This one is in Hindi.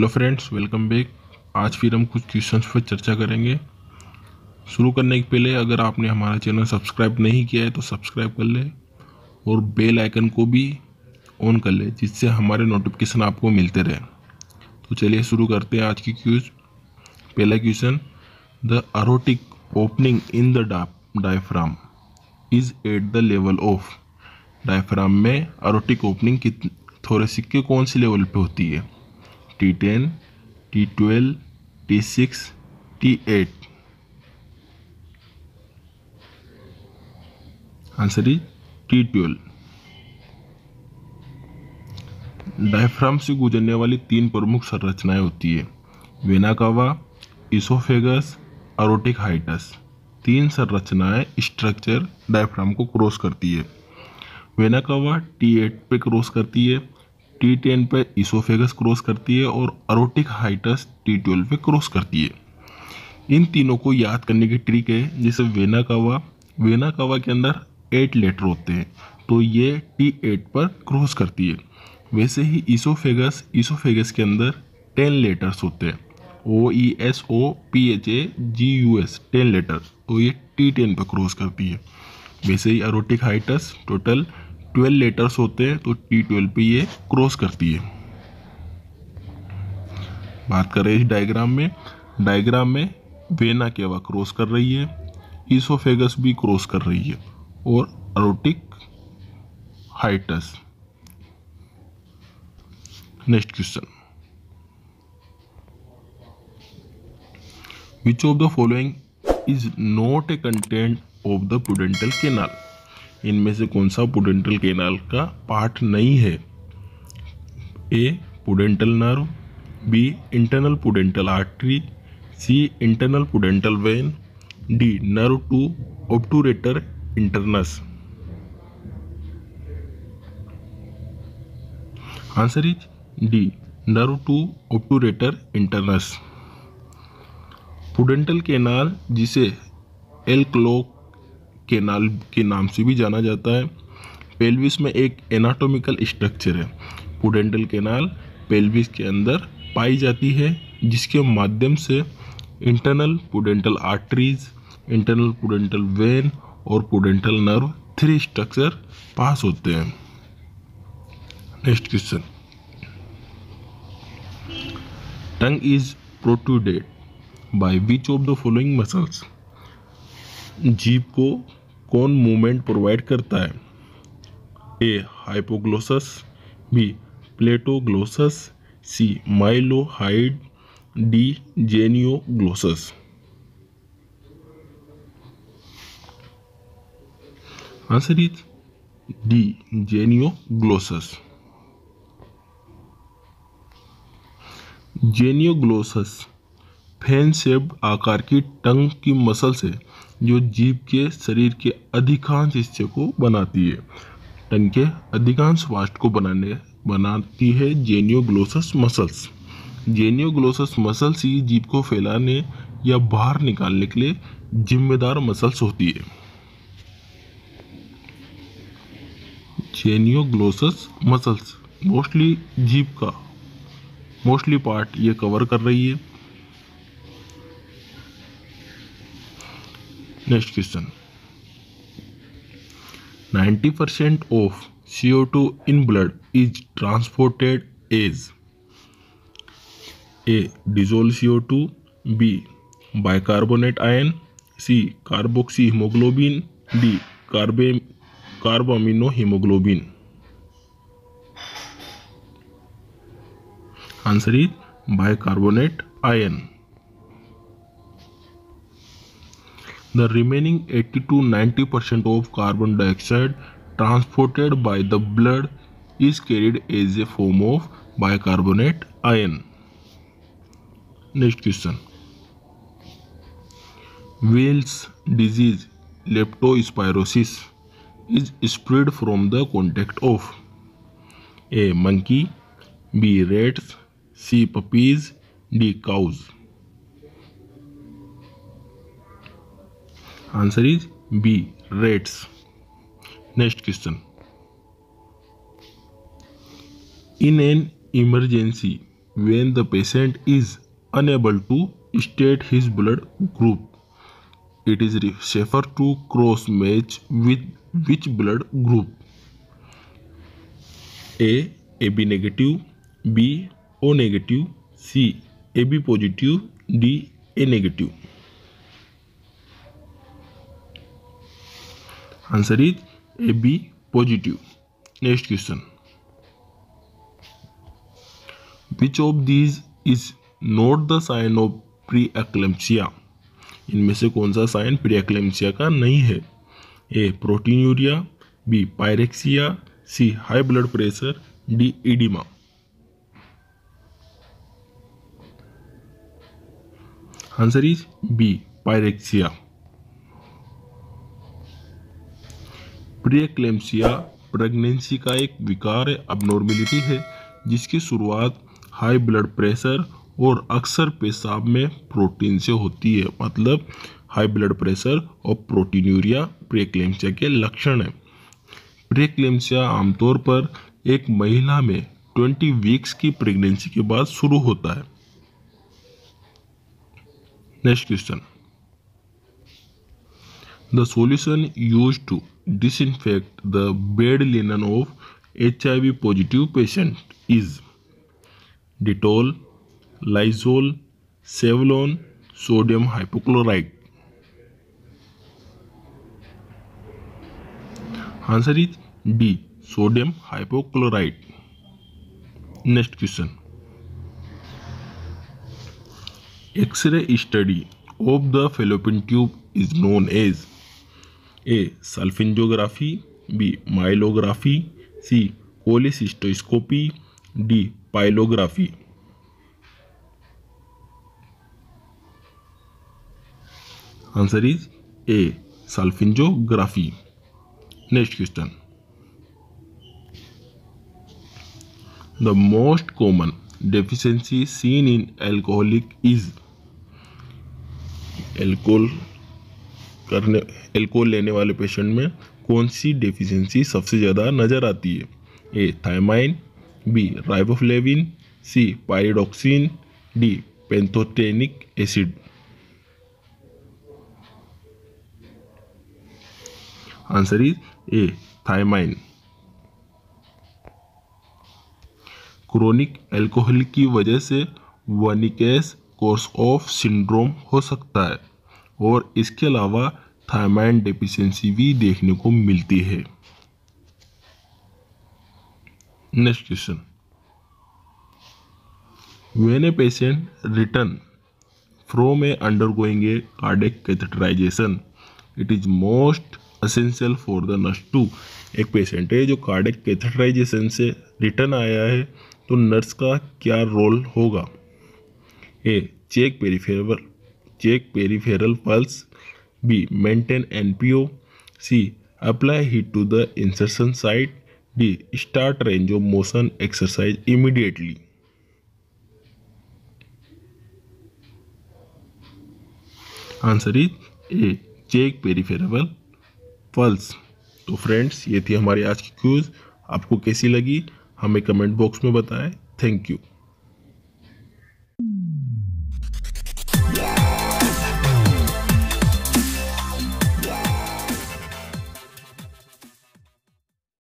Hello friends, welcome back. आज फिर हम कुछ क्वेश्चंस पर चर्चा करेंगे। शुरू करने के पहले अगर आपने हमारा चैनल सब्सक्राइब नहीं किया है तो सब्सक्राइब कर ले और बेल आइकन को भी ऑन कर ले, जिससे हमारे नोटिफिकेशन आपको मिलते रहे। तो चलिए शुरू करते हैं आज की क्यूज। पहला question, the aortic opening in the diaphragm is at the level of. Diaphragm में अरोटिक ओपनिंग थोरेसिक के कौन सी लेवल पे होती है? T10, T12, T6, T8। Answer is T12। Diaphragm से गुजरने वाली तीन प्रमुख संरचनाएं होती है, वेना कावा, इसोफेगस, अरोटिक हाइटस। तीन संरचनाएं स्ट्रक्चर डायफ्राम को क्रॉस करती है। वेना कावा T8 पे क्रॉस करती है, T10 पे इसोफेगस क्रॉस करती है और अरोटिक हाइटस T12 पे क्रॉस करती है। इन तीनों को याद करने की ट्रिक है, जैसे वेना कावा के अंदर 8 लेटर होते हैं तो ये T8 पर क्रॉस करती है। वैसे ही इसोफेगस के अंदर 10 लेटर्स होते हैं, OESOPHAGUS 10 लेटर, तो ये T10 पर क्रॉस करती है। वैसे ही अरोटिक हाइटस टोटल 12 लेटर्स होते हैं तो T12 पे ये क्रॉस करती है। बात करें इस डायग्राम में वेना केवा क्रॉस कर रही है, इसोफेगस भी क्रॉस कर रही है और aortic hiatus. Next question, which of the following is not a content of the pudendal canal. इनमें से कौन सा पुडेंटल कैनाल का पार्ट नहीं है? A pudendal nerve, B internal pudendal artery, C internal pudendal vein, D nerve to obturator internus. Answer is D nerve to obturator internus. Pudendal canal, जिसे एल क्लॉक कैनाल के नाम से भी जाना जाता है, पेल्विस में एक एनाटॉमिकल स्ट्रक्चर है। पुडेंटल कैनाल पेल्विस के अंदर पाई जाती है, जिसके माध्यम से internal pudendal arteries, internal pudendal vein और पुडेंटल नर्व 3 स्ट्रक्चर पास होते हैं। Next question, tongue is protruded by which of the following muscles. जीभ को कौन मूवमेंट प्रोवाइड करता है? A hypoglossus, B palatoglossus, C mylohyoid, D genioglossus. Answer is D genioglossus. Genioglossus fan shaped आकार की टंग की मसल्स है जो जीभ के शरीर के अधिकांश हिस्से को बनाती है। टंग के अधिकांश वास्ट को बनाती है जेनियोग्लोसस मसल्स। जेनियोग्लोसस मसल्स ही जीभ को फैलाने या बाहर निकालने के लिए जिम्मेदार मसल्स होती है। जेनियोग्लोसस मसल्स मोस्टली जीभ का मोस्टली पार्ट ये कवर कर रही है। Next question, 90% of CO2 in blood is transported as A dissolved CO2, B bicarbonate ion, C carboxyhemoglobin, D carbaminohemoglobin. Answer is bicarbonate ion. The remaining 80 to 90% of carbon dioxide transported by the blood is carried as a form of bicarbonate ion. Next question, Wales disease leptospirosis is spread from the contact of A monkey, B rats, C puppies, D cows. Answer is B rats. Next question, in an emergency when the patient is unable to state his blood group. It is safer to cross match with which blood group? A. AB negative, B. O negative, C. AB positive, D. A negative. Answer is AB positive. Next question. Which of these is not the sign of pre-eclampsia? इनमें से कौन सा साइन प्री-एक्लेम्पसिया का नहीं है? A. Proteinuria, B. Pyrexia, C. High blood pressure, D. Oedema. Answer is B. Pyrexia. Pre-eclampsia pregnancy का एक विकार अबनॉर्मेलिटी है जिसकी शुरुआत हाई ब्लड प्रेशर और अक्सर पेशाब में प्रोटीन से होती है। मतलब हाई ब्लड प्रेशर और प्रोटीनूरिया प्री-एक्लेम्पसिया के लक्षण है। प्री-एक्लेम्पसिया आमतौर पर एक महिला में 20 वीक्स की प्रेगनेंसी के बाद शुरू होता है। Next question. The solution used to disinfect the bed linen of HIV positive patient is Dettol, Lysol, Savlon, sodium hypochlorite. Answer is D. Sodium hypochlorite. Next question. X-ray study of the fallopian tube is known as A. Salpingography, B. Myelography, C. Cholecystoscopy, D. Pyelography. Answer is A. Salpingography. Next question. The most common deficiency seen in alcoholic is alcohol लेने वाले पेशेंट में कौन सी डेफिशिएंसी सबसे ज़्यादा नज़र आती है? A. Thiamine, B. Riboflavin, C. Pyridoxine, D. Pantothenic acid. Answer is A. Thiamine. Chronic alcohol की वजह से वनिकेस कोर्स ऑफ सिंड्रोम हो सकता है और इसके अलावा थायमाइन डेफिशिएंसी भी देखने को मिलती है। Next question. When a patient return from a undergoing a cardiac catheterization it is most essential for the nurse to. एक पेशेंट है जो कार्डियक कैथेटराइजेशन से रिटर्न आया है तो नर्स का क्या रोल होगा? A. Check peripheral pulse, B. Maintain NPO, C. Apply heat to the insertion site, D. Start range of motion exercise immediately. Answer is A. Check peripheral pulse. तो फ्रेंड्स ये थी हमारी आज की क्विज. आपको कैसी लगी हमें कमेंट बॉक्स में बताएं. Thank you.